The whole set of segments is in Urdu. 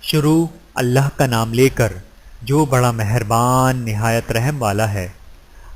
شروع اللہ کا نام لے کر جو بڑا مہربان نہایت رحم والا ہے۔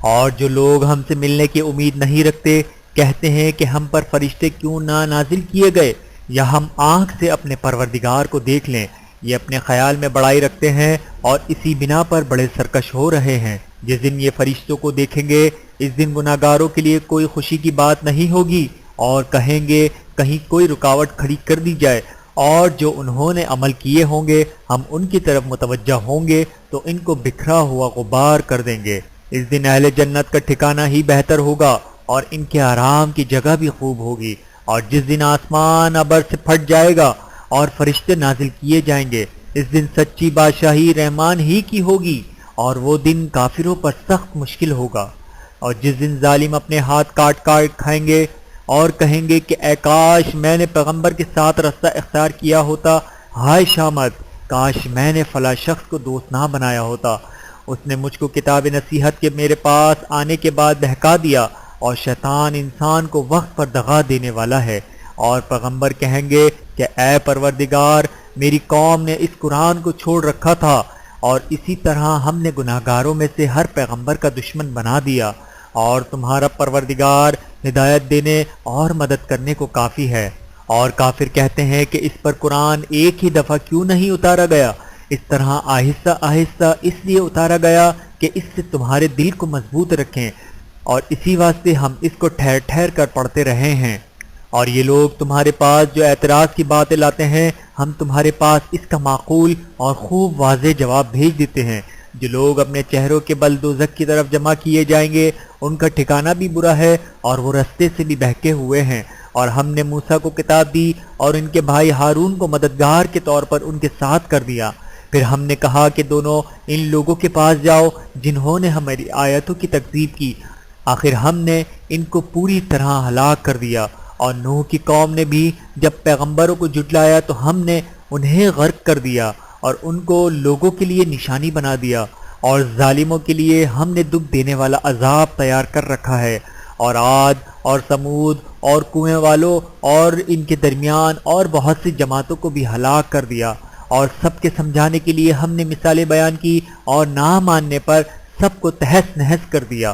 اور جو لوگ ہم سے ملنے کی امید نہیں رکھتے کہتے ہیں کہ ہم پر فرشتے کیوں نہ نازل کیے گئے یا ہم آنکھ سے اپنے پروردگار کو دیکھ لیں۔ یہ اپنے خیال میں بڑائی رکھتے ہیں اور اسی بنا پر بڑے سرکش ہو رہے ہیں۔ جس دن یہ فرشتوں کو دیکھیں گے اس دن گناہگاروں کے لیے کوئی خوشی کی بات نہیں ہوگی اور کہیں گے کہیں کوئی رکاوٹ کھڑی کر دی جائے، اور جو انہوں نے عمل کیے ہوں گے ہم ان کی طرف متوجہ ہوں گے تو ان کو بکھرا ہوا غبار کر دیں گے۔ اس دن اہل جنت کا ٹھکانہ ہی بہتر ہوگا اور ان کے آرام کی جگہ بھی خوب ہوگی۔ اور جس دن آسمان ابر سے پھٹ جائے گا اور فرشتے نازل کیے جائیں گے، اس دن سچی بادشاہی رحمان ہی کی ہوگی اور وہ دن کافروں پر سخت مشکل ہوگا۔ اور جس دن ظالم اپنے ہاتھ کاٹ کاٹ کھائیں گے اور کہیں گے کہ اے کاش میں نے پیغمبر کے ساتھ رستہ اختیار کیا ہوتا، ہائے شامت، کاش میں نے فلاں شخص کو دوست نہ بنایا ہوتا، اس نے مجھ کو کتاب نصیحت کے میرے پاس آنے کے بعد بہکا دیا۔ اور شیطان انسان کو وقت پر دغا دینے والا ہے۔ اور پیغمبر کہیں گے کہ اے پروردگار، میری قوم نے اس قرآن کو چھوڑ رکھا تھا اور اسی طرح ہم نے گناہگاروں میں سے ہر پیغمبر کا دشمن بنا دیا، اور تمہارا پروردگار ہدایت دینے اور مدد کرنے کو کافی ہے۔ اور کافر کہتے ہیں کہ اس پر قرآن ایک ہی دفعہ کیوں نہیں اتارا گیا؟ اس طرح آہستہ آہستہ اس لیے اتارا گیا کہ اس سے تمہارے دل کو مضبوط رکھیں، اور اسی واسطے ہم اس کو ٹھہر ٹھہر کر پڑھتے رہے ہیں۔ اور یہ لوگ تمہارے پاس جو اعتراض کی باتیں لاتے ہیں ہم تمہارے پاس اس کا معقول اور خوب واضح جواب بھیج دیتے ہیں۔ جو لوگ اپنے چہروں کے بل دوزخ کی طرف جمع کیے جائیں گے ان کا ٹھکانہ بھی برا ہے اور وہ رستے سے بھی بہکے ہوئے ہیں۔ اور ہم نے موسیٰ کو کتاب دی اور ان کے بھائی ہارون کو مددگار کے طور پر ان کے ساتھ کر دیا۔ پھر ہم نے کہا کہ دونوں ان لوگوں کے پاس جاؤ جنہوں نے ہماری آیتوں کی تکذیب کی، آخر ہم نے ان کو پوری طرح ہلاک کر دیا۔ اور نوح کی قوم نے بھی جب پیغمبروں کو جھٹلایا تو ہم نے انہیں غرق کر دیا اور ان کو لوگوں کے لیے نشانی بنا دیا، اور ظالموں کے لیے ہم نے دکھ دینے والا عذاب تیار کر رکھا ہے۔ اور عاد اور ثمود اور کنویں والوں اور ان کے درمیان اور بہت سی جماعتوں کو بھی ہلاک کر دیا، اور سب کے سمجھانے کے لیے ہم نے مثالیں بیان کی اور نہ ماننے پر سب کو تہس نہس کر دیا۔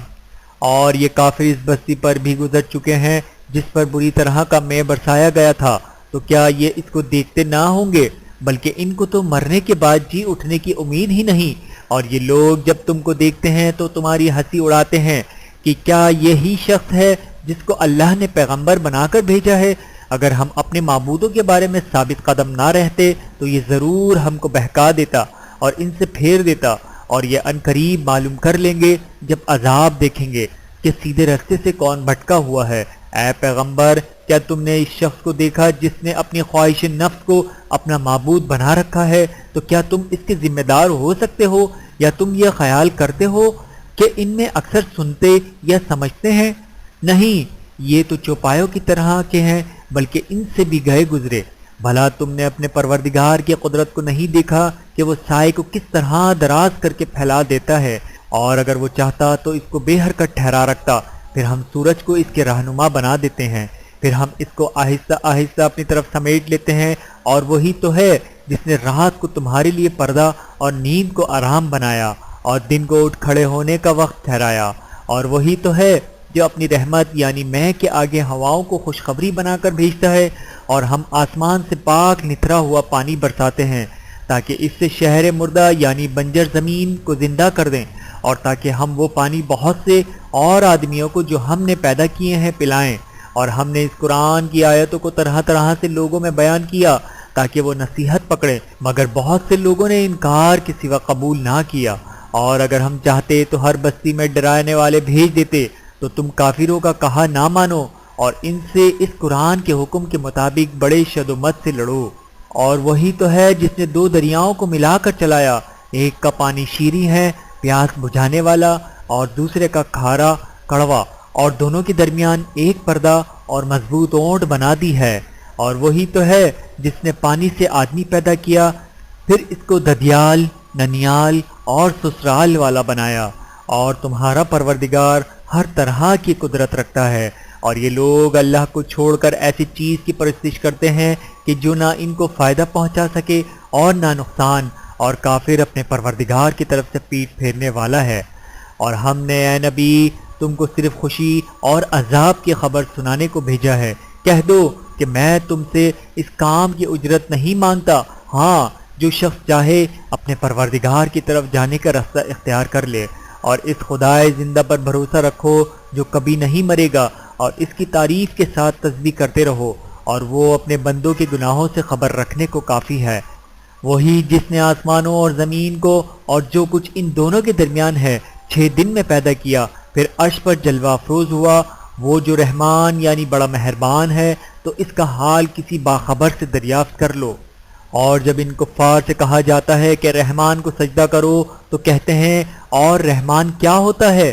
اور یہ کافر اس بستی پر بھی گزر چکے ہیں جس پر بری طرح کا مے برسایا گیا تھا، تو کیا یہ اس کو دیکھتے نہ ہوں گے؟ بلکہ ان کو تو مرنے کے بعد جی اٹھنے کی امید ہی نہیں۔ اور یہ لوگ جب تم کو دیکھتے ہیں تو تمہاری ہنسی اڑاتے ہیں کہ کیا یہی شخص ہے جس کو اللہ نے پیغمبر بنا کر بھیجا ہے؟ اگر ہم اپنے معبودوں کے بارے میں ثابت قدم نہ رہتے تو یہ ضرور ہم کو بہکا دیتا اور ان سے پھیر دیتا، اور یہ عنقریب معلوم کر لیں گے جب عذاب دیکھیں گے کہ سیدھے راستے سے کون بھٹکا ہوا ہے۔ اے پیغمبر، کیا تم نے اس شخص کو دیکھا جس نے اپنی خواہش نفس کو اپنا معبود بنا رکھا ہے؟ تو کیا تم اس کے ذمہ دار ہو سکتے ہو، یا تم یہ خیال کرتے ہو کہ ان میں اکثر سنتے یا سمجھتے ہیں؟ نہیں، یہ تو چوپایوں کی طرح کے ہیں، بلکہ ان سے بھی گئے گزرے۔ بھلا تم نے اپنے پروردگار کی قدرت کو نہیں دیکھا کہ وہ سائے کو کس طرح دراز کر کے پھیلا دیتا ہے، اور اگر وہ چاہتا تو اس کو بے حرکت ٹھہرا رکھتا، پھر ہم سورج کو اس کے رہنما بنا دیتے ہیں، پھر ہم اس کو آہستہ آہستہ اپنی طرف سمیٹ لیتے ہیں۔ اور وہی تو ہے جس نے رات کو تمہارے لیے پردہ اور نیند کو آرام بنایا اور دن کو اٹھ کھڑے ہونے کا وقت ٹھہرایا، اور وہی تو ہے جو اپنی رحمت یعنی مے کے آگے ہواؤں کو خوشخبری بنا کر بھیجتا ہے، اور ہم آسمان سے پاک نتھرا ہوا پانی برساتے ہیں تاکہ اس سے شہر مردہ یعنی بنجر زمین کو زندہ کر دیں، اور تاکہ ہم وہ پانی بہت سے اور آدمیوں کو جو ہم نے پیدا کیے ہیں پلائیں۔ اور ہم نے اس قرآن کی آیتوں کو طرح طرح سے لوگوں میں بیان کیا تاکہ وہ نصیحت پکڑیں، مگر بہت سے لوگوں نے انکار کے سوا قبول نہ کیا۔ اور اگر ہم چاہتے تو ہر بستی میں ڈرانے والے بھیج دیتے، تو تم کافروں کا کہا نہ مانو اور ان سے اس قرآن کے حکم کے مطابق بڑے شد و مت سے لڑو۔ اور وہی تو ہے جس نے دو دریاؤں کو ملا کر چلایا، ایک کا پانی شیریں ہے پیاس بجھانے والا، اور دوسرے کا کھارا کڑوا، اور دونوں کے درمیان ایک پردہ اور مضبوط اونٹ بنا دی ہے۔ اور وہی تو ہے جس نے پانی سے آدمی پیدا کیا، پھر اس کو ددیال، ننیال اور سسرال والا بنایا، اور تمہارا پروردگار ہر طرح کی قدرت رکھتا ہے۔ اور یہ لوگ اللہ کو چھوڑ کر ایسی چیز کی پرستش کرتے ہیں کہ جو نہ ان کو فائدہ پہنچا سکے اور نہ نقصان، اور کافر اپنے پروردگار کی طرف سے پیٹ پھیرنے والا ہے۔ اور ہم نے اے نبی تم کو صرف خوشی اور عذاب کی خبر سنانے کو بھیجا ہے۔ کہہ دو کہ میں تم سے اس کام کی اجرت نہیں مانگتا، ہاں جو شخص چاہے اپنے پروردگار کی طرف جانے کا راستہ اختیار کر لے، اور اس خدائے زندہ پر بھروسہ رکھو جو کبھی نہیں مرے گا، اور اس کی تعریف کے ساتھ تسبیح کرتے رہو، اور وہ اپنے بندوں کے گناہوں سے خبر رکھنے کو کافی ہے۔ وہی جس نے آسمانوں اور زمین کو اور جو کچھ ان دونوں کے درمیان ہے 6 دن میں پیدا کیا، پھر عرش پر جلوہ افروز ہوا، وہ جو رحمان یعنی بڑا مہربان ہے، تو اس کا حال کسی باخبر سے دریافت کر لو۔ اور جب ان کفار سے کہا جاتا ہے کہ رحمان کو سجدہ کرو تو کہتے ہیں اور رحمان کیا ہوتا ہے؟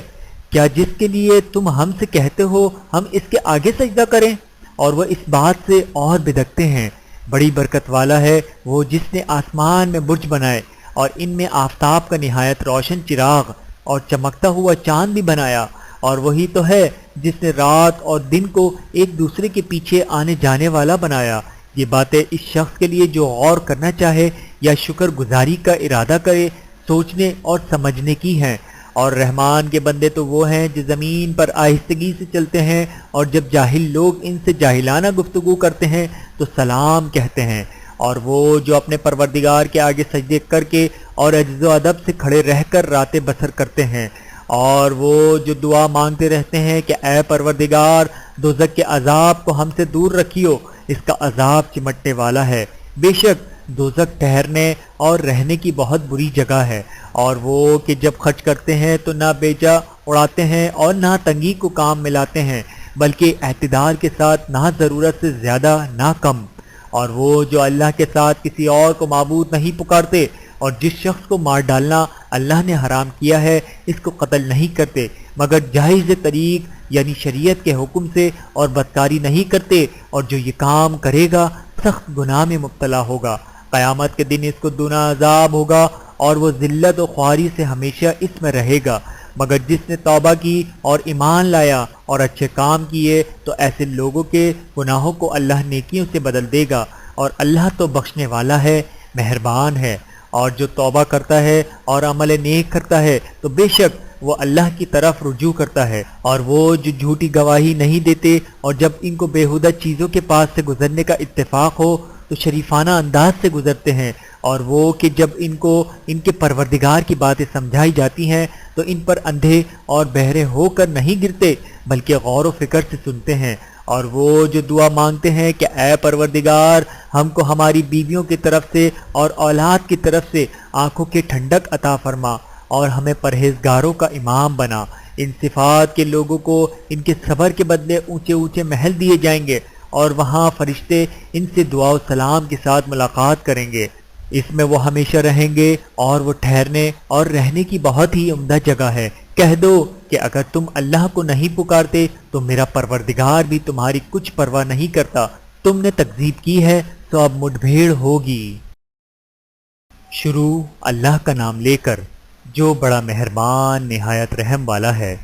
کیا جس کے لیے تم ہم سے کہتے ہو ہم اس کے آگے سجدہ کریں؟ اور وہ اس بات سے اور بدکتے ہیں۔ بڑی برکت والا ہے وہ جس نے آسمان میں برج بنائے اور ان میں آفتاب کا نہایت روشن چراغ اور چمکتا ہوا چاند بھی بنایا، اور وہی تو ہے جس نے رات اور دن کو ایک دوسرے کے پیچھے آنے جانے والا بنایا۔ یہ باتیں اس شخص کے لیے جو غور کرنا چاہے یا شکر گزاری کا ارادہ کرے سوچنے اور سمجھنے کی ہیں۔ اور رحمان کے بندے تو وہ ہیں جو زمین پر آہستگی سے چلتے ہیں، اور جب جاہل لوگ ان سے جاہلانہ گفتگو کرتے ہیں تو سلام کہتے ہیں، اور وہ جو اپنے پروردگار کے آگے سجدے کر کے اور عجز و ادب سے کھڑے رہ کر راتیں بسر کرتے ہیں، اور وہ جو دعا مانگتے رہتے ہیں کہ اے پروردگار دوزخ کے عذاب کو ہم سے دور رکھیو، اس کا عذاب چمٹنے والا ہے۔ بے شک دوزخ ٹھہرنے اور رہنے کی بہت بری جگہ ہے، اور وہ کہ جب خرچ کرتے ہیں تو نہ بیچا اڑاتے ہیں اور نہ تنگی کو کام ملاتے ہیں، بلکہ اعتدال کے ساتھ نہ ضرورت سے زیادہ نہ کم۔ اور وہ جو اللہ کے ساتھ کسی اور کو معبود نہیں پکارتے، اور جس شخص کو مار ڈالنا اللہ نے حرام کیا ہے اس کو قتل نہیں کرتے مگر جائز طریق یعنی شریعت کے حکم سے، اور بدکاری نہیں کرتے، اور جو یہ کام کرے گا سخت گناہ میں مبتلا ہوگا۔ قیامت کے دن اس کو دونا عذاب ہوگا، اور وہ ذلت و خواری سے ہمیشہ اس میں رہے گا، مگر جس نے توبہ کی اور ایمان لایا اور اچھے کام کیے تو ایسے لوگوں کے گناہوں کو اللہ نیکیوں سے بدل دے گا، اور اللہ تو بخشنے والا ہے، مہربان ہے۔ اور جو توبہ کرتا ہے اور عمل نیک کرتا ہے تو بے شک وہ اللہ کی طرف رجوع کرتا ہے۔ اور وہ جو جھوٹی گواہی نہیں دیتے، اور جب ان کو بیہودہ چیزوں کے پاس سے گزرنے کا اتفاق ہو تو شریفانہ انداز سے گزرتے ہیں، اور وہ کہ جب ان کو ان کے پروردگار کی باتیں سمجھائی جاتی ہیں تو ان پر اندھے اور بہرے ہو کر نہیں گرتے بلکہ غور و فکر سے سنتے ہیں۔ اور وہ جو دعا مانگتے ہیں کہ اے پروردگار ہم کو ہماری بیویوں کی طرف سے اور اولاد کی طرف سے آنکھوں کی ٹھنڈک عطا فرما، اور ہمیں پرہیزگاروں کا امام بنا۔ ان صفات کے لوگوں کو ان کے صبر کے بدلے اونچے اونچے محل دیے جائیں گے، اور وہاں فرشتے ان سے دعا و سلام کے ساتھ ملاقات کریں گے۔ اس میں وہ ہمیشہ رہیں گے، اور وہ ٹھہرنے اور رہنے کی بہت ہی عمدہ جگہ ہے۔ کہہ دو کہ اگر تم اللہ کو نہیں پکارتے تو میرا پروردگار بھی تمہاری کچھ پرواہ نہیں کرتا، تم نے تکذیب کی ہے تو اب مٹبھیڑ ہوگی۔ شروع اللہ کا نام لے کر جو بڑا مہربان نہایت رحم والا ہے۔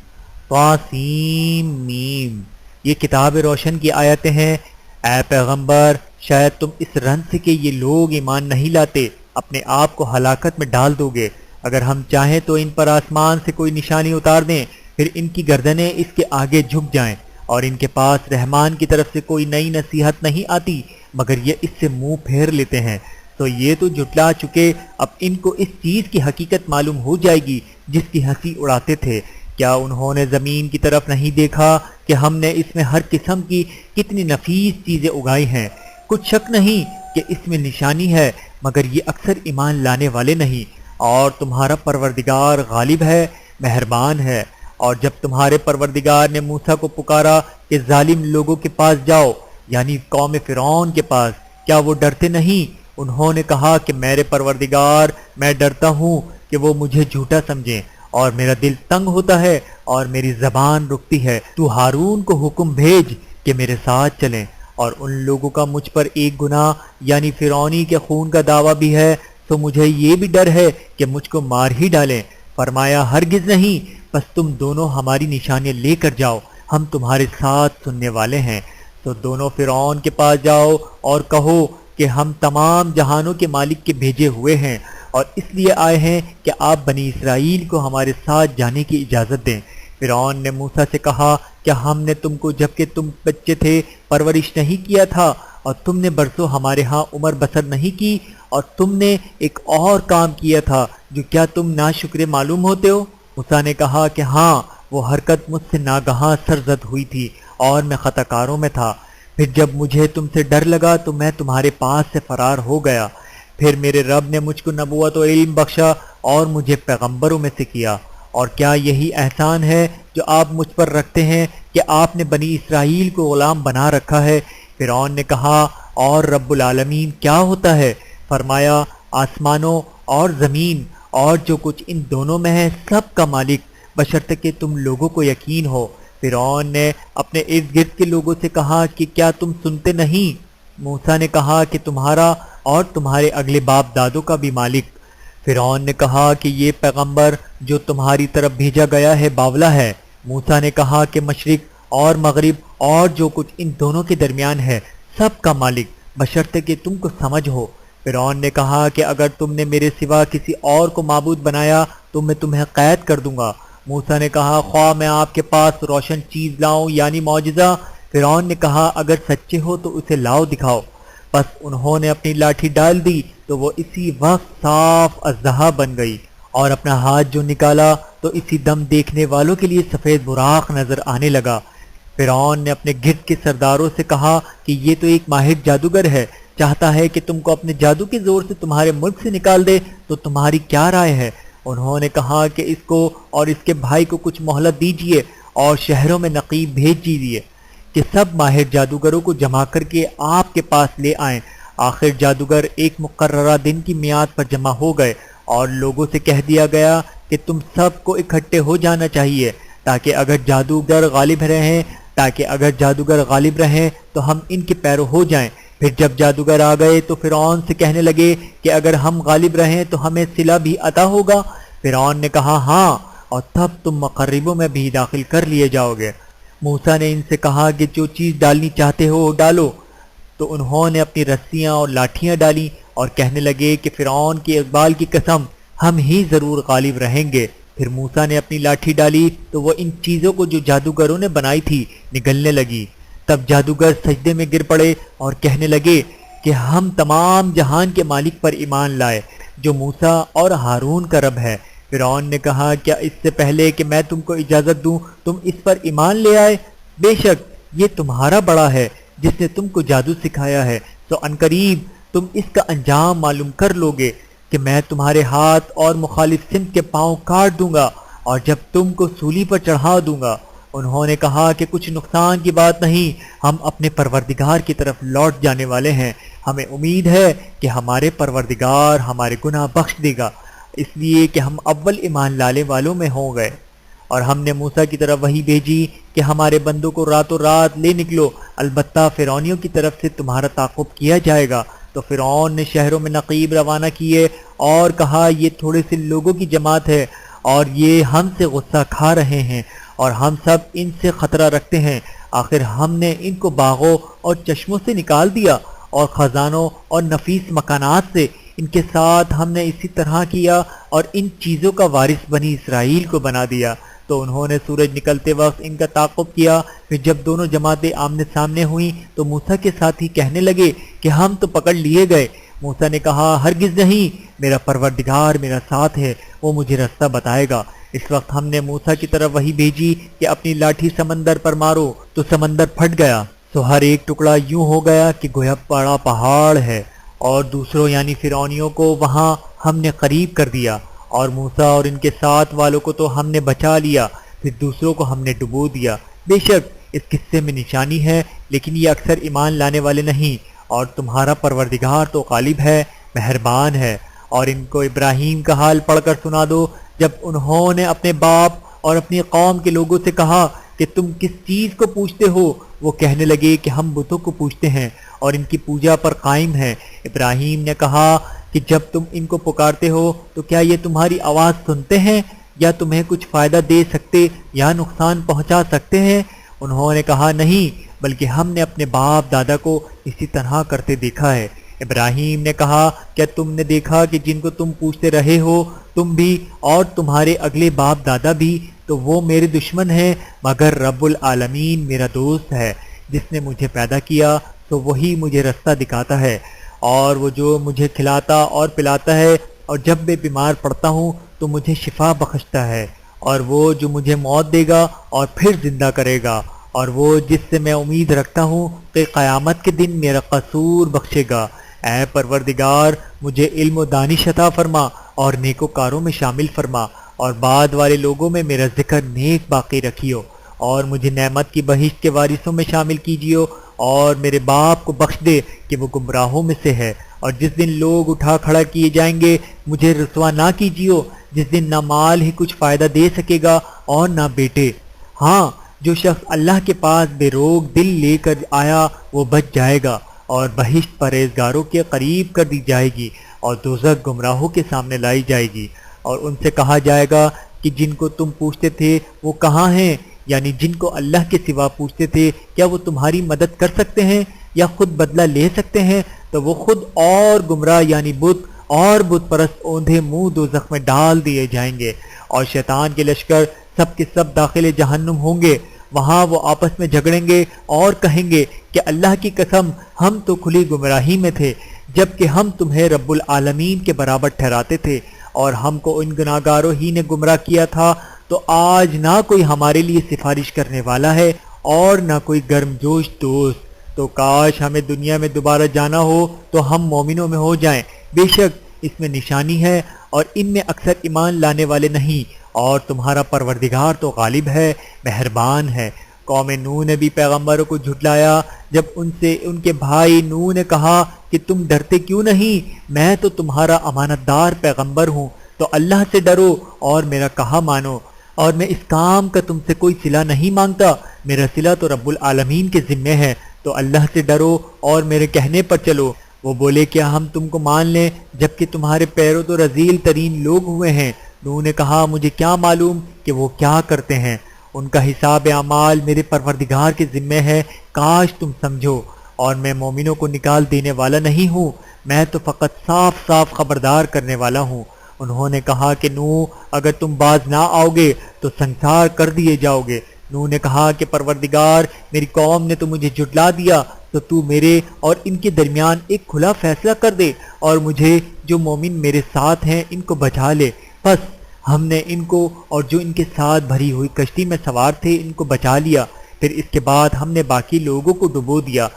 طاسیم میم، یہ کتاب روشن کی آیتیں ہیں۔ اے پیغمبر شاید تم اس رنج سے کہ یہ لوگ ایمان نہیں لاتے اپنے آپ کو ہلاکت میں ڈال دو گے۔ اگر ہم چاہیں تو ان پر آسمان سے کوئی نشانی اتار دیں، پھر ان کی گردنیں اس کے آگے جھک جائیں، اور ان کے پاس رحمان کی طرف سے کوئی نئی نصیحت نہیں آتی مگر یہ اس سے منہ پھیر لیتے ہیں۔ تو یہ تو جھٹلا چکے، اب ان کو اس چیز کی حقیقت معلوم ہو جائے گی جس کی ہنسی اڑاتے تھے۔ کیا انہوں نے زمین کی طرف نہیں دیکھا کہ ہم نے اس میں ہر قسم کی کتنی نفیس چیزیں اگائی ہیں؟ کچھ شک نہیں کہ اس میں نشانی ہے، مگر یہ اکثر ایمان لانے والے نہیں۔ اور تمہارا پروردگار غالب ہے، مہربان ہے۔ اور جب تمہارے پروردگار نے موسیٰ کو پکارا کہ ظالم لوگوں کے پاس جاؤ، یعنی قوم فرعون کے پاس، کیا وہ ڈرتے نہیں؟ انہوں نے کہا کہ میرے پروردگار میں ڈرتا ہوں کہ وہ مجھے جھوٹا سمجھیں، اور میرا دل تنگ ہوتا ہے اور میری زبان رکتی ہے۔ تو ہارون کو حکم بھیج کہ میرے ساتھ چلیں، اور ان لوگوں کا مجھ پر ایک گناہ یعنی فرعونی کے خون کا دعویٰ بھی ہے، تو مجھے یہ بھی ڈر ہے کہ مجھ کو مار ہی ڈالیں۔ فرمایا ہرگز نہیں، بس تم دونوں ہماری نشانیاں لے کر جاؤ، ہم تمہارے ساتھ سننے والے ہیں۔ تو دونوں فرعون کے پاس جاؤ اور کہو کہ ہم تمام جہانوں کے مالک کے بھیجے ہوئے ہیں اور اس لیے آئے ہیں کہ آپ بنی اسرائیل کو ہمارے ساتھ جانے کی اجازت دیں۔ فرعون نے موسیٰ سے کہا، کیا ہم نے تم کو جب کہ تم بچے تھے پرورش نہیں کیا تھا اور تم نے برسوں ہمارے ہاں عمر بسر نہیں کی، اور تم نے ایک اور کام کیا تھا جو کیا تم ناشکر معلوم ہوتے ہو؟ موسیٰ نے کہا کہ ہاں، وہ حرکت مجھ سے ناگہاں سرزد ہوئی تھی اور میں خطا کاروں میں تھا۔ پھر جب مجھے تم سے ڈر لگا تو میں تمہارے پاس سے فرار ہو گیا۔ پھر میرے رب نے مجھ کو نبوت و علم بخشا اور مجھے پیغمبروں میں سے کیا۔ اور کیا یہی احسان ہے جو آپ مجھ پر رکھتے ہیں کہ آپ نے بنی اسرائیل کو غلام بنا رکھا ہے؟ فرعون نے کہا، اور رب العالمین کیا ہوتا ہے؟ فرمایا، آسمانوں اور زمین اور جو کچھ ان دونوں میں ہے سب کا مالک، بشرطے کہ تم لوگوں کو یقین ہو۔ فرعون نے اپنے ارد گرد کے لوگوں سے کہا کہ کیا تم سنتے نہیں؟ موسیٰ نے کہا کہ تمہارا اور تمہارے اگلے باپ دادوں کا بھی مالک۔ فرعون نے کہا کہ یہ پیغمبر جو تمہاری طرف بھیجا گیا ہے باولا ہے۔ موسیٰ نے کہا کہ مشرق اور مغرب اور جو کچھ ان دونوں کے درمیان ہے سب کا مالک، بشرطے کہ تم کو سمجھ ہو۔ فرعون نے کہا کہ اگر تم نے میرے سوا کسی اور کو معبود بنایا تو میں تمہیں قید کر دوں گا۔ موسیٰ نے کہا، خواہ میں آپ کے پاس روشن چیز لاؤں یعنی معجزہ؟ فرعون نے کہا، اگر سچے ہو تو اسے لاؤ دکھاؤ۔ بس انہوں نے اپنی لاٹھی ڈال دی تو وہ اسی وقت صاف اژدہا بن گئی، اور اپنا ہاتھ جو نکالا تو اسی دم دیکھنے والوں کے لیے سفید براق نظر آنے لگا۔ فرعون نے اپنے گرد کے سرداروں سے کہا کہ یہ تو ایک ماہر جادوگر ہے، چاہتا ہے کہ تم کو اپنے جادو کے زور سے تمہارے ملک سے نکال دے، تو تمہاری کیا رائے ہے؟ انہوں نے کہا کہ اس کو اور اس کے بھائی کو کچھ مہلت دیجیے اور شہروں میں نقیب بھیج دیجیے کہ سب ماہر جادوگروں کو جمع کر کے آپ کے پاس لے آئیں۔ آخر جادوگر ایک مقررہ دن کی میعاد پر جمع ہو گئے اور لوگوں سے کہہ دیا گیا کہ تم سب کو اکٹھے ہو جانا چاہیے تاکہ اگر جادوگر غالب رہیں تو ہم ان کے پیرو ہو جائیں۔ پھر جب جادوگر آ گئے تو فرعون سے کہنے لگے کہ اگر ہم غالب رہیں تو ہمیں صلہ بھی عطا ہوگا۔ فرعون نے کہا، ہاں، اور تب تم مقربوں میں بھی داخل کر لیے جاؤ گے۔ موسیٰ نے ان سے کہا کہ جو چیز ڈالنی چاہتے ہو ڈالو، تو انہوں نے اپنی رسیاں اور لاٹھیاں ڈالیں اور کہنے لگے کہ فرعون کے اقبال کی قسم، ہم ہی ضرور غالب رہیں گے۔ پھر موسیٰ نے اپنی لاٹھی ڈالی تو وہ ان چیزوں کو جو جادوگروں نے بنائی تھی نگلنے لگی۔ تب جادوگر سجدے میں گر پڑے اور کہنے لگے کہ ہم تمام جہان کے مالک پر ایمان لائے جو موسیٰ اور ہارون کا رب ہے۔ فرعون نے کہا، کیا اس سے پہلے کہ میں تم کو اجازت دوں تم اس پر ایمان لے آئے؟ بے شک یہ تمہارا بڑا ہے جس نے تم کو جادو سکھایا ہے، تو عنقریب تم اس کا انجام معلوم کر لو گے کہ میں تمہارے ہاتھ اور مخالف سمت کے پاؤں کاٹ دوں گا اور جب تم کو سولی پر چڑھا دوں گا۔ انہوں نے کہا کہ کچھ نقصان کی بات نہیں، ہم اپنے پروردگار کی طرف لوٹ جانے والے ہیں، ہمیں امید ہے کہ ہمارے پروردگار ہمارے گناہ بخش دے گا، اس لیے کہ ہم اول ایمان لانے والوں میں ہو گئے۔ اور ہم نے موسیٰ کی طرف وحی بھیجی کہ ہمارے بندوں کو راتوں رات لے نکلو، البتہ فرعونیوں کی طرف سے تمہارا تعاقب کیا جائے گا۔ تو فرعون نے شہروں میں نقیب روانہ کیے اور کہا، یہ تھوڑے سے لوگوں کی جماعت ہے اور یہ ہم سے غصہ کھا رہے ہیں اور ہم سب ان سے خطرہ رکھتے ہیں۔ آخر ہم نے ان کو باغوں اور چشموں سے نکال دیا اور خزانوں اور نفیس مکانات سے، ان کے ساتھ ہم نے اسی طرح کیا اور ان چیزوں کا وارث بنی اسرائیل کو بنا دیا۔ تو انہوں نے سورج نکلتے وقت ان کا تعاقب کیا۔ پھر جب دونوں جماعتیں آمنے سامنے ہوئیں تو موسیٰ کے ساتھی کہنے لگے کہ ہم تو پکڑ لیے گئے۔ موسیٰ نے کہا، ہرگز نہیں، میرا پروردگار میرا ساتھ ہے، وہ مجھے راستہ بتائے گا۔ اس وقت ہم نے موسیٰ کی طرف وحی بھیجی کہ اپنی لاٹھی سمندر پر مارو، تو سمندر پھٹ گیا، تو ہر ایک ٹکڑا یوں ہو گیا کہ گویا بڑا پہاڑ ہے، اور دوسروں یعنی فرعونیوں کو وہاں ہم نے قریب کر دیا، اور موسیٰ اور ان کے ساتھ والوں کو تو ہم نے بچا لیا، پھر دوسروں کو ہم نے ڈبو دیا۔ بے شک اس قصے میں نشانی ہے، لیکن یہ اکثر ایمان لانے والے نہیں، اور تمہارا پروردگار تو غالب ہے، مہربان ہے۔ اور ان کو ابراہیم کا حال پڑھ کر سنا دو، جب انہوں نے اپنے باپ اور اپنی قوم کے لوگوں سے کہا کہ تم کس چیز کو پوچھتے ہو؟ وہ کہنے لگے کہ ہم بتوں کو پوچھتے ہیں اور ان کی پوجا پر قائم ہیں۔ ابراہیم نے کہا کہ جب تم ان کو پکارتے ہو تو کیا یہ تمہاری آواز سنتے ہیں یا تمہیں کچھ فائدہ دے سکتے یا نقصان پہنچا سکتے ہیں؟ انہوں نے کہا، نہیں، بلکہ ہم نے اپنے باپ دادا کو اسی طرح کرتے دیکھا ہے۔ ابراہیم نے کہا کیا تم نے دیکھا کہ جن کو تم پوچھتے رہے ہو تم بھی اور تمہارے اگلے باپ دادا بھی تو وہ میرے دشمن ہیں، مگر رب العالمین میرا دوست ہے۔ جس نے مجھے پیدا کیا تو وہی مجھے رستہ دکھاتا ہے، اور وہ جو مجھے کھلاتا اور پلاتا ہے، اور جب میں بیمار پڑتا ہوں تو مجھے شفا بخشتا ہے، اور وہ جو مجھے موت دے گا اور پھر زندہ کرے گا، اور وہ جس سے میں امید رکھتا ہوں کہ قیامت کے دن میرا قصور بخشے گا۔ اے پروردگار، مجھے علم و دانش عطا فرما اور نیکوکاروں میں شامل فرما، اور بعد والے لوگوں میں میرا ذکر نیک باقی رکھیو، اور مجھے نعمت کی بہشت کے وارثوں میں شامل کیجیو، اور میرے باپ کو بخش دے کہ وہ گمراہوں میں سے ہے۔ اور جس دن لوگ اٹھا کھڑا کیے جائیں گے مجھے رسوا نہ کیجیو، جس دن نہ مال ہی کچھ فائدہ دے سکے گا اور نہ بیٹے۔ ہاں، جو شخص اللہ کے پاس بے روک دل لے کر آیا وہ بچ جائے گا، اور بہشت پرہیزگاروں کے قریب کر دی جائے گی، اور دوزخ گمراہوں کے سامنے لائی جائے گی۔ اور ان سے کہا جائے گا کہ جن کو تم پوچھتے تھے وہ کہاں ہیں، یعنی جن کو اللہ کے سوا پوچھتے تھے کیا وہ تمہاری مدد کر سکتے ہیں یا خود بدلہ لے سکتے ہیں، تو وہ خود اور گمراہ یعنی بت اور بت پرست اوندھے منہ دوزخ میں ڈال دیے جائیں گے، اور شیطان کے لشکر سب کے سب داخل جہنم ہوں گے۔ وہاں وہ آپس میں جھگڑیں گے اور کہیں گے کہ اللہ کی قسم ہم تو کھلی گمراہی میں تھے جبکہ ہم تمہیں رب العالمین کے برابر ٹھہراتے تھے، اور ہم کو ان گناہگاروں ہی نے گمراہ کیا تھا، تو آج نہ کوئی ہمارے لیے سفارش کرنے والا ہے اور نہ کوئی گرم جوش دوست۔ تو کاش ہمیں دنیا میں دوبارہ جانا ہو تو ہم مومنوں میں ہو جائیں، بے شک اس میں نشانی ہے اور ان میں اکثر ایمان لانے والے نہیں، اور تمہارا پروردگار تو غالب ہے، مہربان ہے۔ قوم نوح نے بھی پیغمبروں کو جھٹلایا جب ان سے ان کے بھائی نوح نے کہا کہ تم ڈرتے کیوں نہیں، میں تو تمہارا امانت دار پیغمبر ہوں، تو اللہ سے ڈرو اور میرا کہا مانو، اور میں اس کام کا تم سے کوئی صلہ نہیں مانگتا، میرا صلہ تو رب العالمین کے ذمے ہے، تو اللہ سے ڈرو اور میرے کہنے پر چلو۔ وہ بولے کیا ہم تم کو مان لیں جبکہ تمہارے پیروں تو رذیل ترین لوگ ہوئے ہیں؟ نوح نے کہا مجھے کیا معلوم کہ وہ کیا کرتے ہیں، ان کا حساب اعمال میرے پروردگار کے ذمے ہے، کاش تم سمجھو، اور میں مومنوں کو نکال دینے والا نہیں ہوں، میں تو فقط صاف صاف خبردار کرنے والا ہوں۔ انہوں نے کہا کہ نوح اگر تم باز نہ آؤ گے تو سنسار کر دیے جاؤ گے۔ نوح نے کہا کہ پروردگار میری قوم نے تو مجھے جھٹلا دیا، تو میرے اور ان کے درمیان ایک کھلا فیصلہ کر دے، اور مجھے جو مومن میرے ساتھ ہیں ان کو بچا لے۔ بس ہم نے ان کو اور جو ان کے ساتھ بھری ہوئی کشتی میں سوار تھے ان کو بچا لیا، پھر اس کے بعد ہم نے باقی لوگوں کو ڈبو دیا۔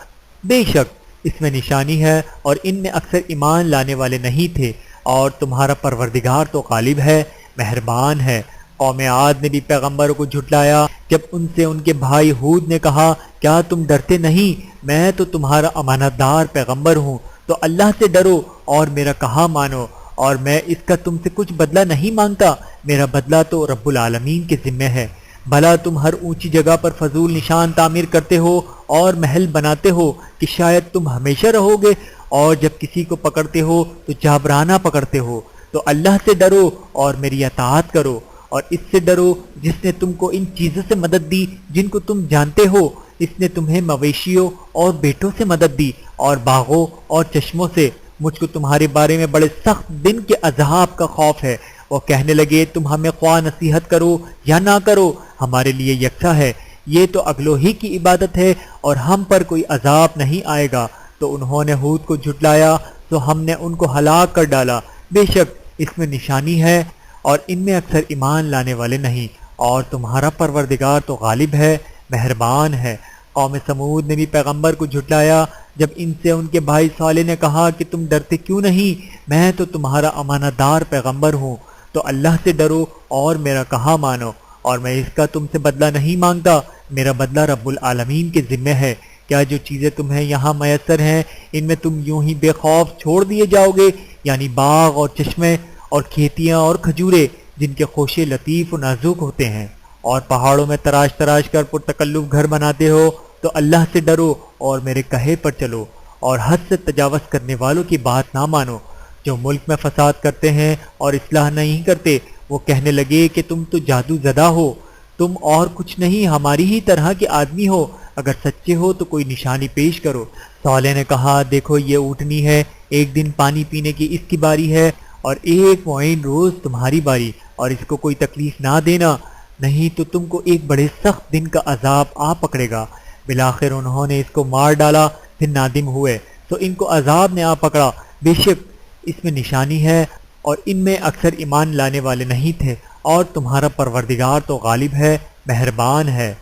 بے شک اس میں نشانی ہے اور ان میں اکثر ایمان لانے والے نہیں تھے، اور تمہارا پروردگار تو غالب ہے، مہربان ہے۔ قوم عاد نے بھی پیغمبروں کو جھٹلایا جب ان سے ان کے بھائی ہود نے کہا کیا تم ڈرتے نہیں، میں تو تمہارا امانت دار پیغمبر ہوں، تو اللہ سے ڈرو اور میرا کہا مانو، اور میں اس کا تم سے کچھ بدلہ نہیں مانگتا، میرا بدلہ تو رب العالمین کے ذمے ہے۔ بھلا تم ہر اونچی جگہ پر فضول نشان تعمیر کرتے ہو اور محل بناتے ہو کہ شاید تم ہمیشہ رہو گے، اور جب کسی کو پکڑتے ہو تو جابرانہ پکڑتے ہو، تو اللہ سے ڈرو اور میری اطاعت کرو، اور اس سے ڈرو جس نے تم کو ان چیزوں سے مدد دی جن کو تم جانتے ہو، اس نے تمہیں مویشیوں اور بیٹوں سے مدد دی اور باغوں اور چشموں سے۔ مجھ کو تمہارے بارے میں بڑے سخت دن کے عذاب کا خوف ہے۔ وہ کہنے لگے تم ہمیں خواہ نصیحت کرو یا نہ کرو ہمارے لیے یکساں ہے، یہ تو اگلو ہی کی عبادت ہے اور ہم پر کوئی عذاب نہیں آئے گا۔ تو انہوں نے ہود کو جھٹلایا تو ہم نے ان کو ہلاک کر ڈالا، بے شک اس میں نشانی ہے اور ان میں اکثر ایمان لانے والے نہیں، اور تمہارا پروردگار تو غالب ہے، مہربان ہے۔ قوم سمود نے بھی پیغمبر کو جھٹلایا جب ان سے ان کے بھائی صالح نے کہا کہ تم ڈرتے کیوں نہیں، میں تو تمہارا امانت دار پیغمبر ہوں، تو اللہ سے ڈرو اور میرا کہا مانو، اور میں اس کا تم سے بدلہ نہیں مانگتا، میرا بدلہ رب العالمین کے ذمے ہے۔ کیا جو چیزیں تمہیں یہاں میسر ہیں ان میں تم یوں ہی بے خوف چھوڑ دیے جاؤ گے، یعنی باغ اور چشمے اور کھیتیاں اور کھجورے جن کے خوشے لطیف و نازک ہوتے ہیں، اور پہاڑوں میں تراش تراش کر پرتکلف گھر بناتے ہو، تو اللہ سے ڈرو اور میرے کہے پر چلو، اور حد سے تجاوز کرنے والوں کی بات نہ مانو۔ جو ملک میں فساد کرتے ہیں اور اصلاح نہیں کرتے وہ کہنے لگے کہ تم تو جادو زدہ ہو، تم اور کچھ نہیں ہماری ہی طرح کے آدمی ہو، اگر سچے ہو تو کوئی نشانی پیش کرو۔ صالح نے کہا دیکھو یہ اونٹنی ہے ایک دن پانی پینے کی اس کی باری ہے اور ایک معین روز تمہاری باری، اور اس کو کوئی تکلیف نہ دینا، نہیں تو تم کو ایک بڑے سخت دن کا عذاب آ پکڑے گا۔ بالآخر انہوں نے اس کو مار ڈالا، پھر نادم ہوئے تو ان کو عذاب نے آ پکڑا۔ بے شک اس میں نشانی ہے اور ان میں اکثر ایمان لانے والے نہیں تھے، اور تمہارا پروردگار تو غالب ہے، مہربان ہے۔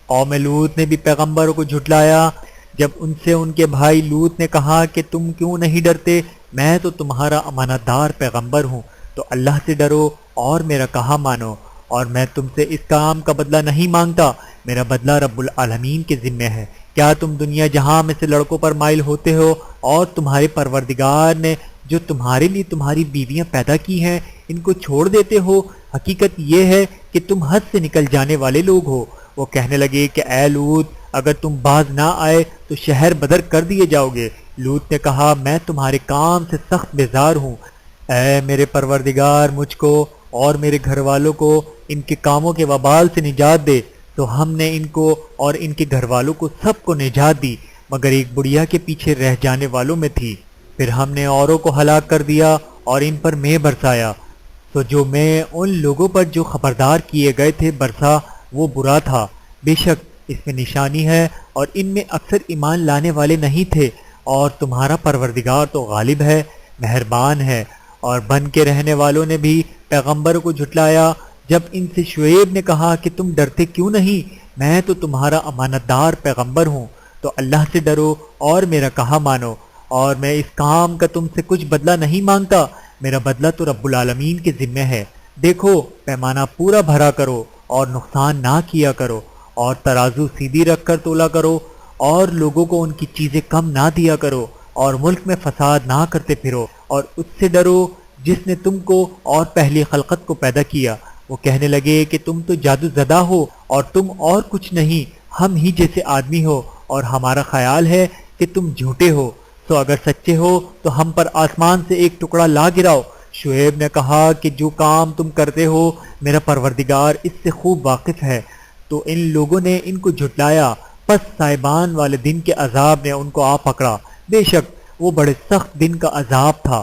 قوم لوط نے بھی پیغمبروں کو جھٹلایا۔ جب ان سے ان کے بھائی لوط نے کہا کہ تم کیوں نہیں ڈرتے، میں تو تمہارا امانت دار پیغمبر ہوں، تو اللہ سے ڈرو اور میرا کہا مانو، اور میں تم سے اس کام کا بدلہ نہیں مانگتا، میرا بدلہ رب العالمین کے ذمہ ہے۔ کیا تم دنیا جہاں میں سے لڑکوں پر مائل ہوتے ہو، اور تمہارے پروردگار نے جو تمہارے لیے تمہاری بیویاں پیدا کی ہیں ان کو چھوڑ دیتے ہو؟ حقیقت یہ ہے کہ تم حد سے نکل جانے والے لوگ ہو۔ وہ کہنے لگے کہ اے لوط، اگر تم باز نہ آئے تو شہر بدر کر دیے جاؤ گے۔ لوط نے کہا میں تمہارے کام سے سخت بیزار ہوں، اے میرے پروردگار مجھ کو اور میرے گھر والوں کو ان کے کاموں کے وبال سے نجات دے۔ تو ہم نے ان کو اور ان کے گھر والوں کو سب کو نجات دی، مگر ایک بڑھیا کے پیچھے رہ جانے والوں میں تھی۔ پھر ہم نے اوروں کو ہلاک کر دیا اور ان پر مے برسایا، تو جو میں ان لوگوں پر جو خبردار کیے گئے تھے برسا وہ برا تھا۔ بے شک اس میں نشانی ہے اور ان میں اکثر ایمان لانے والے نہیں تھے، اور تمہارا پروردگار تو غالب ہے، مہربان ہے۔ اور بن کے رہنے والوں نے بھی پیغمبروں کو جھٹلایا۔ جب ان سے شعیب نے کہا کہ تم ڈرتے کیوں نہیں، میں تو تمہارا امانت دار پیغمبر ہوں، تو اللہ سے ڈرو اور میرا کہا مانو، اور میں اس کام کا تم سے کچھ بدلہ نہیں مانگتا، میرا بدلہ تو رب العالمین کے ذمہ ہے۔ دیکھو پیمانہ پورا بھرا کرو اور نقصان نہ کیا کرو، اور ترازو سیدھی رکھ کر تولا کرو، اور لوگوں کو ان کی چیزیں کم نہ دیا کرو، اور ملک میں فساد نہ کرتے پھرو، اور اس سے ڈرو جس نے تم کو اور پہلی خلقت کو پیدا کیا۔ وہ کہنے لگے کہ تم تو جادو زدہ ہو اور تم اور کچھ نہیں، ہم ہی جیسے آدمی ہو، اور ہمارا خیال ہے کہ تم جھوٹے ہو، تو اگر سچے ہو تو ہم پر آسمان سے ایک ٹکڑا لا گراؤ۔ شعیب نے کہا کہ جو کام تم کرتے ہو میرا پروردگار اس سے خوب واقف ہے۔ تو ان لوگوں نے ان کو جھٹلایا، پس صاحبان والے دن کے عذاب نے ان کو آ پکڑا۔ بے شک وہ بڑے سخت دن کا عذاب تھا۔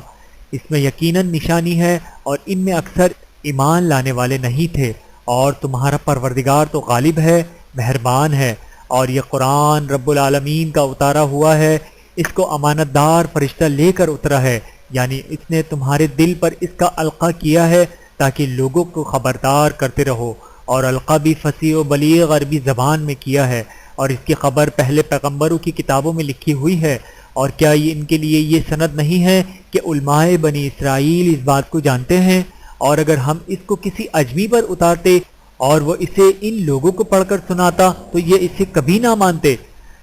اس میں یقیناً نشانی ہے اور ان میں اکثر ایمان لانے والے نہیں تھے، اور تمہارا پروردگار تو غالب ہے، مہربان ہے۔ اور یہ قرآن رب العالمین کا اتارا ہوا ہے، اس کو امانت دار فرشتہ لے کر اترا ہے، یعنی اس نے تمہارے دل پر اس کا القاء کیا ہے تاکہ لوگوں کو خبردار کرتے رہو، اور القاء بھی فصیح و بلیغ عربی زبان میں کیا ہے، اور اس کی خبر پہلے پیغمبروں کی کتابوں میں لکھی ہوئی ہے۔ اور کیا یہ ان کے لیے یہ سند نہیں ہے کہ علماء بنی اسرائیل اس بات کو جانتے ہیں؟ اور اگر ہم اس کو کسی اجمی پر اتارتے اور وہ اسے ان لوگوں کو پڑھ کر سناتا تو یہ اسے کبھی نہ مانتے۔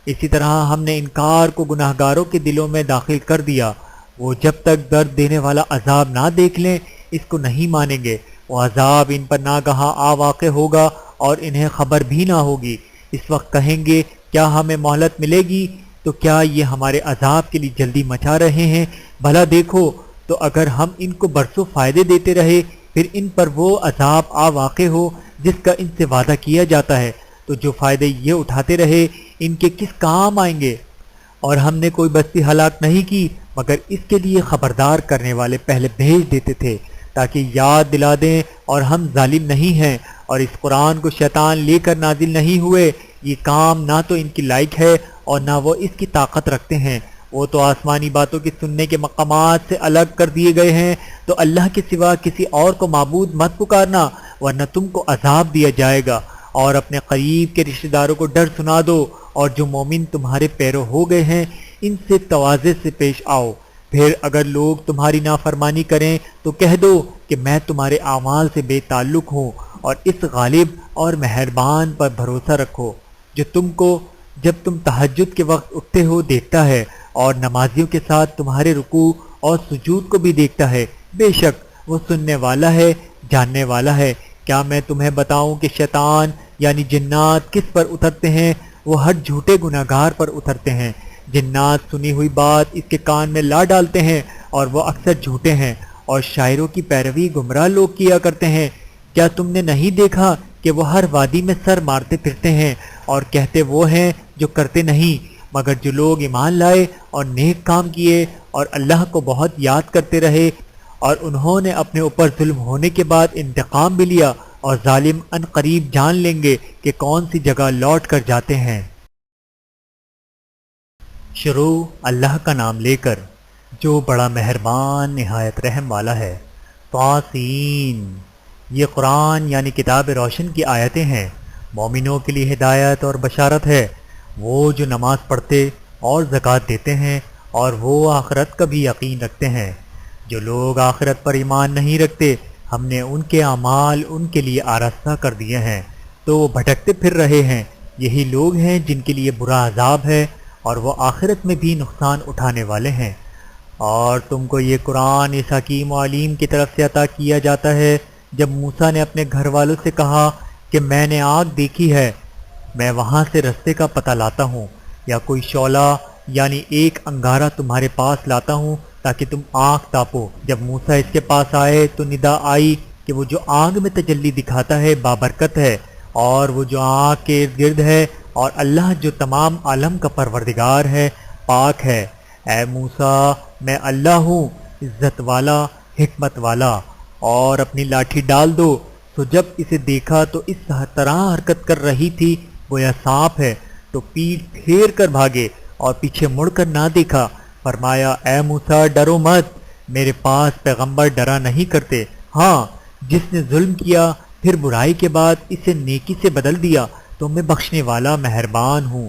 اسی طرح ہم نے انکار کو گناہگاروں کے دلوں میں داخل کر دیا، وہ جب تک درد دینے والا عذاب نہ دیکھ لیں اس کو نہیں مانیں گے۔ وہ عذاب ان پر ناگہاں آ واقع ہوگا اور انہیں خبر بھی نہ ہوگی۔ اس وقت کہیں گے کیا ہمیں مہلت ملے گی؟ تو کیا یہ ہمارے عذاب کے لیے جلدی مچا رہے ہیں؟ بھلا دیکھو تو اگر ہم ان کو برسوں فائدے دیتے رہے پھر ان پر وہ عذاب آ واقع ہو جس کا ان سے وعدہ کیا جاتا ہے، تو جو فائدے یہ اٹھاتے رہے ان کے کس کام آئیں گے؟ اور ہم نے کوئی بستی ہلاک نہیں کی مگر اس کے لیے خبردار کرنے والے پہلے بھیج دیتے تھے تاکہ یاد دلا دیں، اور ہم ظالم نہیں ہیں، اور اس قرآن کو شیطان لے کر نازل نہیں ہوئے۔ یہ کام نہ تو ان کی لائق ہے اور نہ وہ اس کی طاقت رکھتے ہیں۔ وہ تو آسمانی باتوں کے سننے کے مقامات سے الگ کر دیے گئے ہیں، تو اللہ کے سوا کسی اور کو معبود مت پکارنا ورنہ تم کو عذاب دیا جائے گا۔ اور اپنے قریب کے رشتہ داروں کو ڈر سنا دو، اور جو مومن تمہارے پیرو ہو گئے ہیں ان سے تواضع سے پیش آؤ۔ پھر اگر لوگ تمہاری نافرمانی کریں تو کہہ دو کہ میں تمہارے اعمال سے بے تعلق ہوں، اور اس غالب اور مہربان پر بھروسہ رکھو جو تم کو جب تم تہجد کے وقت اٹھتے ہو دیکھتا ہے، اور نمازیوں کے ساتھ تمہارے رکوع اور سجود کو بھی دیکھتا ہے۔ بے شک وہ سننے والا ہے، جاننے والا ہے۔ کیا میں تمہیں بتاؤں کہ شیطان یعنی جنات کس پر اترتے ہیں؟ وہ ہر جھوٹے گناہگار پر اترتے ہیں۔ جنات سنی ہوئی بات اس کے کان میں لا ڈالتے ہیں، اور وہ اکثر جھوٹے ہیں، اور شاعروں کی پیروی گمراہ لوگ کیا کرتے ہیں۔ کیا تم نے نہیں دیکھا کہ وہ ہر وادی میں سر مارتے پھرتے ہیں اور کہتے وہ ہیں جو کرتے نہیں؟ مگر جو لوگ ایمان لائے اور نیک کام کیے اور اللہ کو بہت یاد کرتے رہے اور انہوں نے اپنے اوپر ظلم ہونے کے بعد انتقام بھی لیا، اور ظالم ان قریب جان لیں گے کہ کون سی جگہ لوٹ کر جاتے ہیں۔ شروع اللہ کا نام لے کر جو بڑا مہربان نہایت رحم والا ہے۔ طاسین، یہ قرآن یعنی کتاب روشن کی آیتیں ہیں، مومنوں کے لیے ہدایت اور بشارت ہے۔ وہ جو نماز پڑھتے اور زکوٰۃ دیتے ہیں اور وہ آخرت کا بھی یقین رکھتے ہیں۔ جو لوگ آخرت پر ایمان نہیں رکھتے ہم نے ان کے اعمال ان کے لیے آراستہ کر دیے ہیں، تو وہ بھٹکتے پھر رہے ہیں۔ یہی لوگ ہیں جن کے لیے برا عذاب ہے اور وہ آخرت میں بھی نقصان اٹھانے والے ہیں۔ اور تم کو یہ قرآن اس حکیم و علیم کی طرف سے عطا کیا جاتا ہے۔ جب موسیٰ نے اپنے گھر والوں سے کہا کہ میں نے آگ دیکھی ہے، میں وہاں سے رستے کا پتہ لاتا ہوں، یا کوئی شعلہ یعنی ایک انگارہ تمہارے پاس لاتا ہوں تاکہ تم آنکھ تاپو۔ جب موسیٰ اس کے پاس آئے تو ندا آئی کہ وہ جو آگ میں تجلی دکھاتا ہے بابرکت ہے، اور وہ جو آگ کے ارد گرد ہے، اور اللہ جو تمام عالم کا پروردگار ہے پاک ہے۔ اے موسیٰ، میں اللہ ہوں، عزت والا، حکمت والا، اور اپنی لاٹھی ڈال دو۔ تو جب اسے دیکھا تو اس طرح حرکت کر رہی تھی گویا سانپ ہے، تو پیٹھ پھیر کر بھاگے اور پیچھے مڑ کر نہ دیکھا۔ فرمایا اے موسیٰ ڈرو مت، میرے پاس پیغمبر ڈرا نہیں کرتے، ہاں جس نے ظلم کیا پھر برائی کے بعد اسے نیکی سے بدل دیا تو میں بخشنے والا مہربان ہوں۔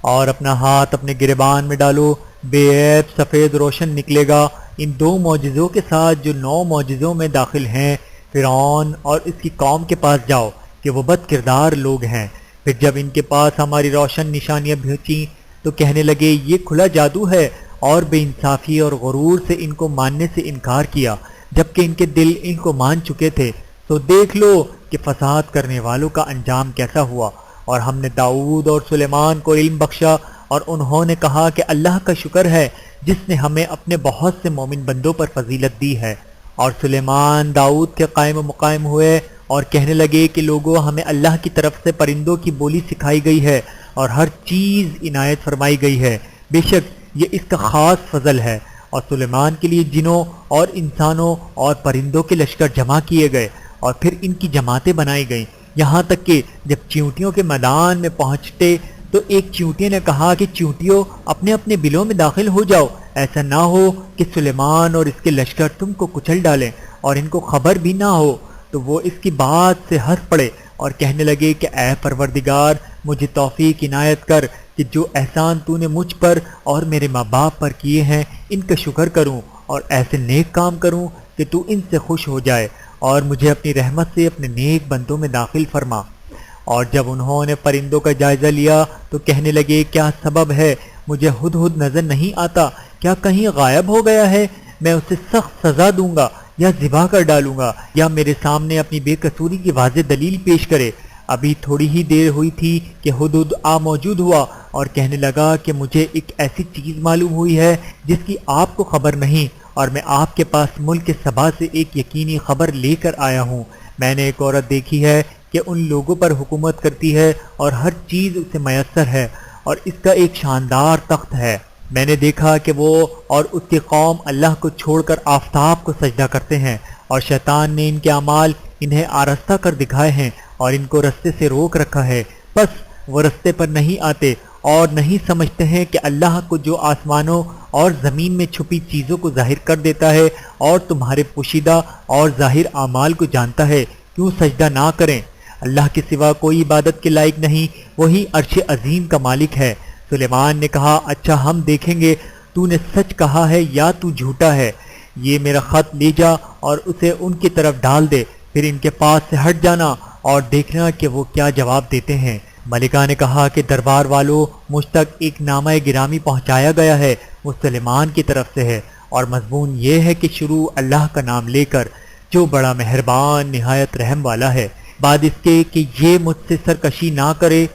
اور اپنا ہاتھ اپنے گریبان میں ڈالو، بے عیب سفید روشن نکلے گا۔ ان 2 معجزوں کے ساتھ جو 9 معجزوں میں داخل ہیں، فرعون اور اس کی قوم کے پاس جاؤ کہ وہ بد کردار لوگ ہیں۔ پھر جب ان کے پاس ہماری روشن نشانیاں پہنچیں تو کہنے لگے یہ کھلا جادو ہے، اور بے انصافی اور غرور سے ان کو ماننے سے انکار کیا، جبکہ ان کے دل ان کو مان چکے تھے۔ تو دیکھ لو کہ فساد کرنے والوں کا انجام کیسا ہوا۔ اور ہم نے داؤد اور سلیمان کو علم بخشا، اور انہوں نے کہا کہ اللہ کا شکر ہے جس نے ہمیں اپنے بہت سے مومن بندوں پر فضیلت دی ہے۔ اور سلیمان داؤد کے قائم و مقام ہوئے اور کہنے لگے کہ لوگوں، ہمیں اللہ کی طرف سے پرندوں کی بولی سکھائی گئی ہے اور ہر چیز عنایت فرمائی گئی ہے، بے شک یہ اس کا خاص فضل ہے۔ اور سلیمان کے لیے جنوں اور انسانوں اور پرندوں کے لشکر جمع کیے گئے، اور پھر ان کی جماعتیں بنائی گئیں، یہاں تک کہ جب چیونٹیوں کے میدان میں پہنچتے تو ایک چیونٹی نے کہا کہ چیونٹیوں اپنے اپنے بلوں میں داخل ہو جاؤ، ایسا نہ ہو کہ سلیمان اور اس کے لشکر تم کو کچل ڈالیں اور ان کو خبر بھی نہ ہو۔ تو وہ اس کی بات سے ہنس پڑے اور کہنے لگے کہ اے پروردگار، مجھے توفیق عنایت کر کہ جو احسان تو نے مجھ پر اور میرے ماں باپ پر کیے ہیں ان کا شکر کروں، اور ایسے نیک کام کروں کہ تو ان سے خوش ہو جائے، اور مجھے اپنی رحمت سے اپنے نیک بندوں میں داخل فرما۔ اور جب انہوں نے پرندوں کا جائزہ لیا تو کہنے لگے کیا سبب ہے، مجھے ہدہد نظر نہیں آتا، کیا کہیں غائب ہو گیا ہے؟ میں اسے سخت سزا دوں گا یا ذبح کر ڈالوں گا، یا میرے سامنے اپنی بے قصوری کی واضح دلیل پیش کرے۔ ابھی تھوڑی ہی دیر ہوئی تھی کہ ہدہد موجود ہوا اور کہنے لگا کہ مجھے ایک ایسی چیز معلوم ہوئی ہے جس کی آپ کو خبر نہیں، اور میں آپ کے پاس ملک سبا سے ایک یقینی خبر لے کر آیا ہوں۔ میں نے ایک عورت دیکھی ہے کہ ان لوگوں پر حکومت کرتی ہے اور ہر چیز اسے میسر ہے، اور اس کا ایک شاندار تخت ہے۔ میں نے دیکھا کہ وہ اور اس کی قوم اللہ کو چھوڑ کر آفتاب کو سجدہ کرتے ہیں، اور شیطان نے ان کے اعمال انہیں آراستہ کر دکھائے ہیں اور ان کو رستے سے روک رکھا ہے، بس وہ رستے پر نہیں آتے اور نہیں سمجھتے ہیں کہ اللہ کو جو آسمانوں اور زمین میں چھپی چیزوں کو ظاہر کر دیتا ہے اور تمہارے پوشیدہ اور ظاہر اعمال کو جانتا ہے، کیوں سجدہ نہ کریں؟ اللہ کے سوا کوئی عبادت کے لائق نہیں، وہی عرش عظیم کا مالک ہے۔ سلیمان نے کہا اچھا ہم دیکھیں گے تو نے سچ کہا ہے یا تو جھوٹا ہے۔ یہ میرا خط لے جا اور اسے ان کی طرف ڈال دے، پھر ان کے پاس سے ہٹ جانا اور دیکھنا کہ وہ کیا جواب دیتے ہیں۔ ملکہ نے کہا کہ دربار والوں، مجھ تک ایک نامہ گرامی پہنچایا گیا ہے، وہ سلیمان کی طرف سے ہے، اور مضمون یہ ہے کہ شروع اللہ کا نام لے کر جو بڑا مہربان نہایت رحم والا ہے، بعد اس کے کہ یہ مجھ سے سرکشی نہ کرے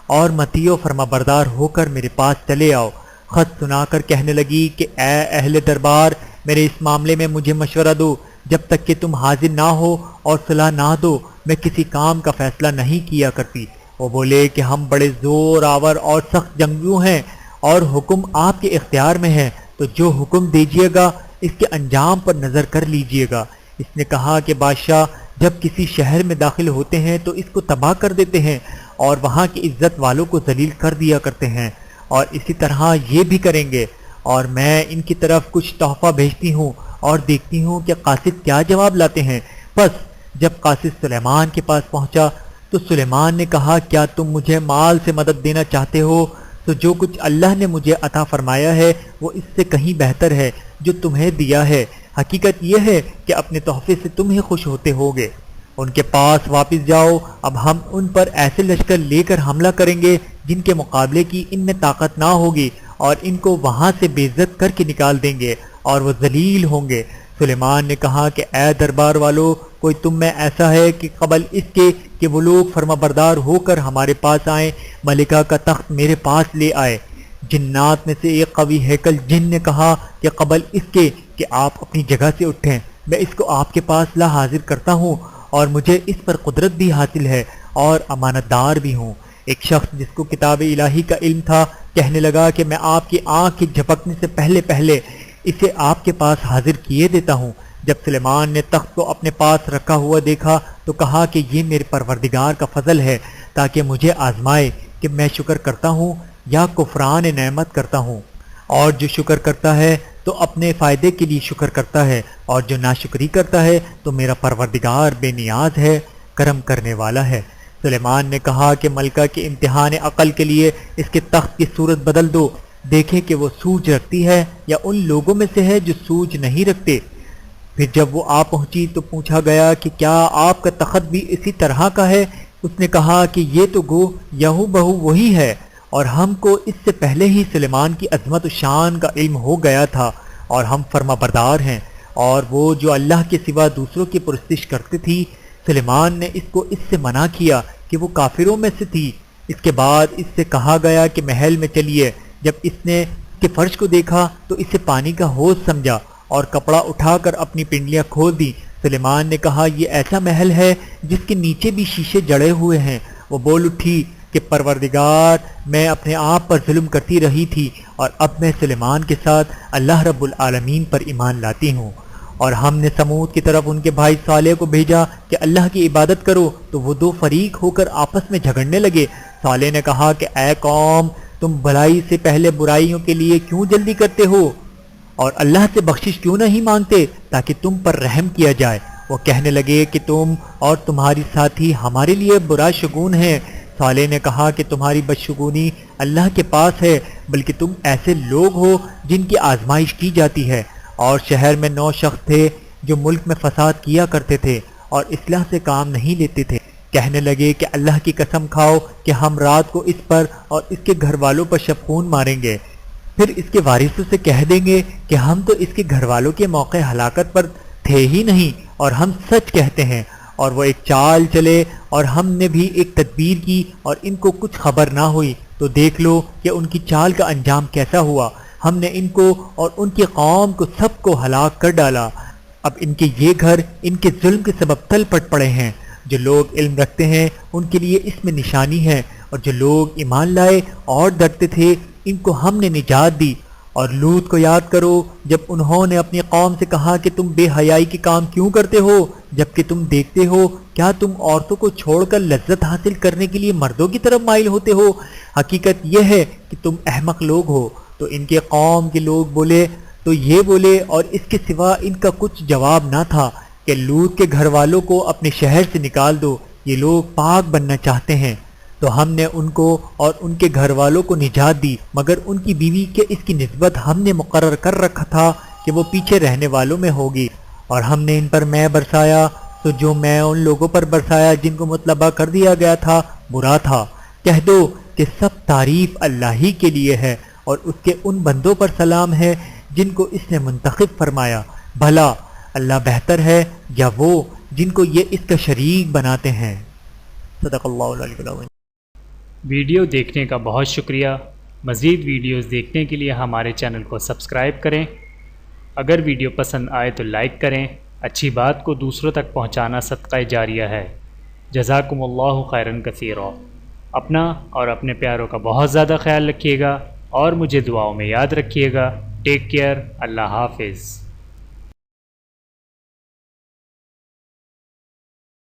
اور مطیع و فرما بردار ہو کر میرے پاس چلے آؤ۔ خط سنا کر کہنے لگی کہ اے اہل دربار، میرے اس معاملے میں مجھے مشورہ دو، جب تک کہ تم حاضر نہ ہو اور صلاح نہ دو میں کسی کام کا فیصلہ نہیں کیا کرتی۔ وہ بولے کہ ہم بڑے زور آور اور سخت جنگجو ہیں، اور حکم آپ کے اختیار میں ہے، تو جو حکم دیجیے گا اس کے انجام پر نظر کر لیجیے گا۔ اس نے کہا کہ بادشاہ جب کسی شہر میں داخل ہوتے ہیں تو اس کو تباہ کر دیتے ہیں اور وہاں کی عزت والوں کو ذلیل کر دیا کرتے ہیں، اور اسی طرح یہ بھی کریں گے۔ اور میں ان کی طرف کچھ تحفہ بھیجتی ہوں اور دیکھتی ہوں کہ قاصد کیا جواب لاتے ہیں۔ بس جب قاصد سلیمان کے پاس پہنچا تو سلیمان نے کہا، کیا تم مجھے مال سے مدد دینا چاہتے ہو؟ تو جو کچھ اللہ نے مجھے عطا فرمایا ہے وہ اس سے کہیں بہتر ہے جو تمہیں دیا ہے۔ حقیقت یہ ہے کہ اپنے تحفے سے تم ہی خوش ہوتے ہوگے۔ ان کے پاس واپس جاؤ، اب ہم ان پر ایسے لشکر لے کر حملہ کریں گے جن کے مقابلے کی ان میں طاقت نہ ہوگی، اور ان کو وہاں سے بے عزت کر کے نکال دیں گے اور وہ ذلیل ہوں گے۔ سلیمان نے کہا کہ اے دربار والو، کوئی تم میں ایسا ہے کہ قبل اس کے کہ وہ لوگ فرمانبردار ہو کر ہمارے پاس آئیں، ملکہ کا تخت میرے پاس لے آئے؟ جنات میں سے ایک قوی ہیکل جن نے کہا کہ قبل اس کے کہ آپ اپنی جگہ سے اٹھیں، میں اس کو آپ کے پاس لا حاضر کرتا ہوں، اور مجھے اس پر قدرت بھی حاصل ہے اور امانت دار بھی ہوں۔ ایک شخص جس کو کتاب الہی کا علم تھا کہنے لگا کہ میں آپ کی آنکھ کے جھپکنے سے پہلے اسے آپ کے پاس حاضر کیے دیتا ہوں۔ جب سلیمان نے تخت کو اپنے پاس رکھا ہوا دیکھا تو کہا کہ یہ میرے پروردگار کا فضل ہے تاکہ مجھے آزمائے کہ میں شکر کرتا ہوں یا کفران نعمت کرتا ہوں، اور جو شکر کرتا ہے تو اپنے فائدے کے لیے شکر کرتا ہے، اور جو ناشکری کرتا ہے تو میرا پروردگار بے نیاز ہے، کرم کرنے والا ہے۔ سلیمان نے کہا کہ ملکہ کے امتحان عقل کے لیے اس کے تخت کی صورت بدل دو، دیکھیں کہ وہ سوج رکھتی ہے یا ان لوگوں میں سے ہے جو سوج نہیں رکھتے۔ پھر جب وہ آ پہنچی تو پوچھا گیا کہ کیا آپ کا تخت بھی اسی طرح کا ہے؟ اس نے کہا کہ یہ تو گو یہو بہو وہی ہے، اور ہم کو اس سے پہلے ہی سلیمان کی عظمت و شان کا علم ہو گیا تھا، اور ہم فرما بردار ہیں، اور وہ جو اللہ کے سوا دوسروں کی پرستش کرتی تھی، سلیمان نے اس کو اس سے منع کیا کہ وہ کافروں میں سے تھی۔ اس کے بعد اس سے کہا گیا کہ محل میں چلیے۔ جب اس نے اس کے فرش کو دیکھا تو اسے پانی کا حوض سمجھا اور کپڑا اٹھا کر اپنی پنڈلیاں کھول دی۔ سلیمان نے کہا یہ ایسا محل ہے جس کے نیچے بھی شیشے جڑے ہوئے ہیں۔ وہ بول اٹھی کہ پروردگار، میں اپنے آپ پر ظلم کرتی رہی تھی، اور اب میں سلیمان کے ساتھ اللہ رب العالمین پر ایمان لاتی ہوں۔ اور ہم نے سمود کی طرف ان کے بھائی صالح کو بھیجا کہ اللہ کی عبادت کرو، تو وہ دو فریق ہو کر آپس میں جھگڑنے لگے۔ صالح نے کہا کہ اے قوم، تم بھلائی سے پہلے برائیوں کے لیے کیوں جلدی کرتے ہو، اور اللہ سے بخشش کیوں نہیں مانگتے تاکہ تم پر رحم کیا جائے؟ وہ کہنے لگے کہ تم اور تمہاری ساتھی ہمارے لیے برا شگون ہیں۔ صالح نے کہا کہ تمہاری بدشگونی اللہ کے پاس ہے، بلکہ تم ایسے لوگ ہو جن کی آزمائش کی جاتی ہے۔ اور شہر میں 9 شخص تھے جو ملک میں فساد کیا کرتے تھے اور اصلاح سے کام نہیں لیتے تھے۔ کہنے لگے کہ اللہ کی قسم کھاؤ کہ ہم رات کو اس پر اور اس کے گھر والوں پر شبخون ماریں گے، پھر اس کے وارثوں سے کہہ دیں گے کہ ہم تو اس کے گھر والوں کے موقع ہلاکت پر تھے ہی نہیں، اور ہم سچ کہتے ہیں۔ اور وہ ایک چال چلے، اور ہم نے بھی ایک تدبیر کی اور ان کو کچھ خبر نہ ہوئی، تو دیکھ لو کہ ان کی چال کا انجام کیسا ہوا۔ ہم نے ان کو اور ان کی قوم کو سب کو ہلاک کر ڈالا۔ اب ان کے یہ گھر ان کے ظلم کے سبب تل پٹ پڑے ہیں۔ جو لوگ علم رکھتے ہیں ان کے لیے اس میں نشانی ہے، اور جو لوگ ایمان لائے اور ڈرتے تھے ان کو ہم نے نجات دی۔ اور لوط کو یاد کرو جب انہوں نے اپنی قوم سے کہا کہ تم بے حیائی کے کام کیوں کرتے ہو، جبکہ تم دیکھتے ہو کیا تم عورتوں کو چھوڑ کر لذت حاصل کرنے کے لیے مردوں کی طرف مائل ہوتے ہو؟ حقیقت یہ ہے کہ تم احمق لوگ ہو۔ تو ان کے قوم کے لوگ بولے تو یہ بولے، اور اس کے سوا ان کا کچھ جواب نہ تھا کہ لوط کے گھر والوں کو اپنے شہر سے نکال دو، یہ لوگ پاک بننا چاہتے ہیں۔ تو ہم نے ان کو اور ان کے گھر والوں کو نجات دی، مگر ان کی بیوی کے اس کی نسبت ہم نے مقرر کر رکھا تھا کہ وہ پیچھے رہنے والوں میں ہوگی۔ اور ہم نے ان پر میں برسایا، تو جو میں ان لوگوں پر برسایا جن کو مطلبہ کر دیا گیا تھا برا تھا۔ کہہ دو کہ سب تعریف اللہ ہی کے لیے ہے، اور اس کے ان بندوں پر سلام ہے جن کو اس نے منتخب فرمایا۔ بھلا اللہ بہتر ہے یا وہ جن کو یہ اس کا شریک بناتے ہیں؟ صدق اللہ العلی العظیم۔ ویڈیو دیکھنے کا بہت شکریہ۔ مزید ویڈیوز دیکھنے کے لیے ہمارے چینل کو سبسکرائب کریں۔ اگر ویڈیو پسند آئے تو لائک کریں۔ اچھی بات کو دوسروں تک پہنچانا صدقہ جاریہ ہے۔ جزاکم اللہ خیرا کثیرا۔ اپنا اور اپنے پیاروں کا بہت زیادہ خیال رکھیے گا۔ اور مجھے دعاؤں میں یاد رکھیے گا۔ ٹیک کیئر، اللہ حافظ۔